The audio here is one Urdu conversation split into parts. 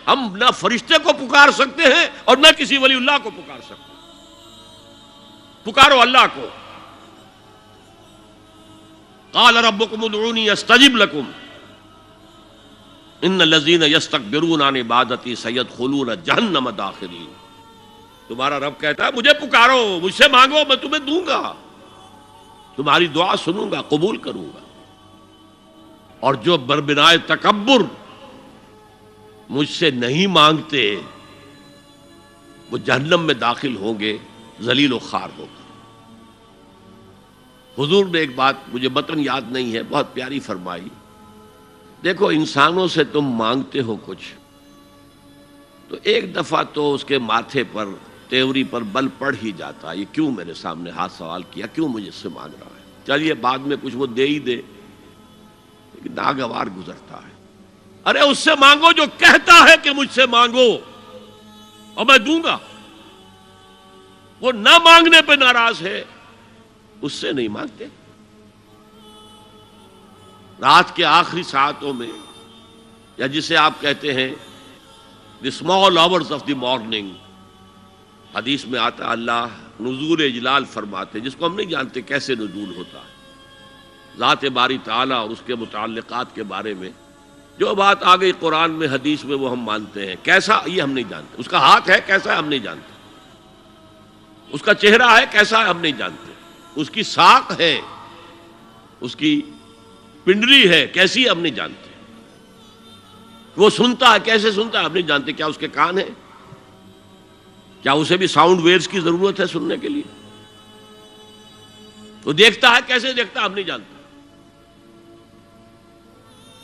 ہم نہ فرشتے کو پکار سکتے ہیں اور نہ کسی ولی اللہ کو پکار سکتے ہیں. پکارو اللہ کو. قال ربکم ادعونی استجب لکم ان الذین یستکبرون عن عبادتی سیدخلون جہنم داخرین. تمہارا رب کہتا ہے مجھے پکارو، مجھ سے مانگو، میں تمہیں دوں گا، تمہاری دعا سنوں گا، قبول کروں گا. اور جو بربنائے تکبر مجھ سے نہیں مانگتے وہ جہنم میں داخل ہوں گے ذلیل و خوار ہو کر. حضور نے ایک بات مجھے متن یاد نہیں ہے، بہت پیاری فرمائی. دیکھو انسانوں سے تم مانگتے ہو کچھ تو ایک دفعہ تو اس کے ماتھے پر تیوری پر بل پڑ ہی جاتا ہے، یہ کیوں میرے سامنے ہاتھ سوال کیا، کیوں مجھے اس سے مانگ رہا ہے، چلیے بعد میں کچھ وہ دے ہی دے. لیکن ناگوار گزرتا ہے. ارے اس سے مانگو جو کہتا ہے کہ مجھ سے مانگو اور میں دوں گا. وہ نہ مانگنے پہ ناراض ہے، اس سے نہیں مانگتے. رات کے آخری ساعتوں میں، یا جسے آپ کہتے ہیں the small hours of the morning, حدیث میں آتا ہے اللہ نزول اجلال فرماتے، جس کو ہم نہیں جانتے کیسے نزول ہوتا ہے. ذات باری تعالیٰ اور اس کے متعلقات کے بارے میں جو بات آ گئی قرآن میں حدیث میں وہ ہم مانتے ہیں. کیسا یہ ہم نہیں جانتے. اس کا ہاتھ ہے کیسا ہے ہم نہیں جانتے. اس کا چہرہ ہے کیسا ہے ہم نہیں جانتے. اس کی ساق ہے، اس کی پنڈلی ہے کیسی ہم نہیں جانتے. وہ سنتا ہے کیسے سنتا ہے ہم نہیں جانتے. کیا اس کے کان ہیں؟ کیا اسے بھی ساؤنڈ ویوز کی ضرورت ہے سننے کے لیے؟ وہ دیکھتا ہے کیسے دیکھتا ہے ہم نہیں جانتے.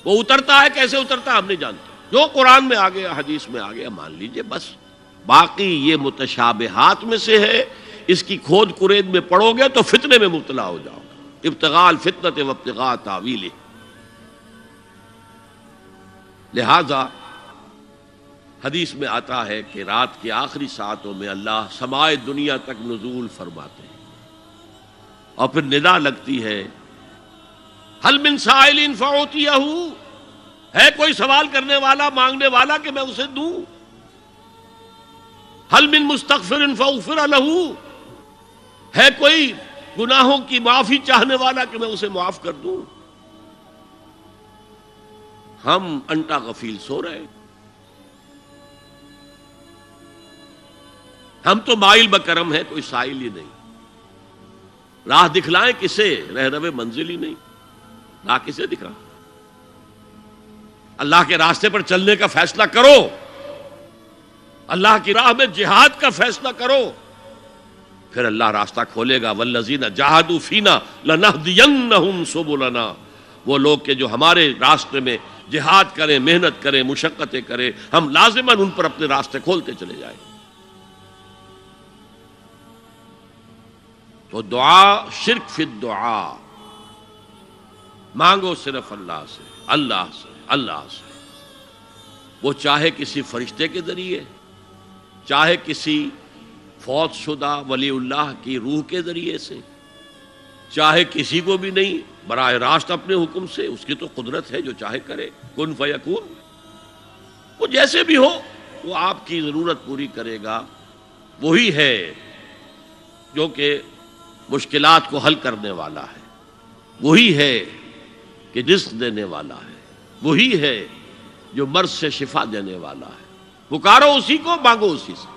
وہ اترتا ہے کیسے اترتا ہے ہم نہیں جانتے. جو قرآن میں آ گیا حدیث میں آ گیا مان لیجئے بس. باقی یہ متشابہات میں سے ہے، اس کی کھود کرید میں پڑو گے تو فتنے میں مبتلا ہو جاؤ گے. ابتغاء الفتنۃ وابتغاء تاویلہ. لہذا حدیث میں آتا ہے کہ رات کے آخری ساعتوں میں اللہ سمائے دنیا تک نزول فرماتے ہیں اور پھر ندا لگتی ہے حل من سائل فاعطیہ، ہے کوئی سوال کرنے والا مانگنے والا کہ میں اسے دوں. حل من مستغفر فاغفر لہ، ہے کوئی گناہوں کی معافی چاہنے والا کہ میں اسے معاف کر دوں. ہم انٹا غفیل سو رہے ہیں. ہم تو مائل بکرم ہے، کوئی سائل ہی نہیں. راہ دکھلائیں کسے، رہنو منزل ہی نہیں. راہ کسے دکھا؟ اللہ کے راستے پر چلنے کا فیصلہ کرو، اللہ کی راہ میں جہاد کا فیصلہ کرو، پھر اللہ راستہ کھولے گا. والذین جاہدوا فینا لنہدینہم سبلنا. وہ لوگ کہ جو ہمارے راستے میں جہاد کریں، محنت کریں، مشقتیں کریں، ہم لازماً ان پر اپنے راستے کھولتے چلے جائیں. تو دعا شرک فی الدعا. مانگو صرف اللہ سے، اللہ سے، اللہ سے. وہ چاہے کسی فرشتے کے ذریعے، چاہے کسی فوت شدہ ولی اللہ کی روح کے ذریعے سے، چاہے کسی کو بھی نہیں، براہ راست اپنے حکم سے. اس کی تو قدرت ہے، جو چاہے کرے. کن فیکون. وہ جیسے بھی ہو وہ آپ کی ضرورت پوری کرے گا. وہی ہے جو کہ مشکلات کو حل کرنے والا ہے، وہی ہے کہ رزق دینے والا ہے، وہی ہے جو مرض سے شفا دینے والا ہے. پکارو اسی کو، مانگو اسی سے.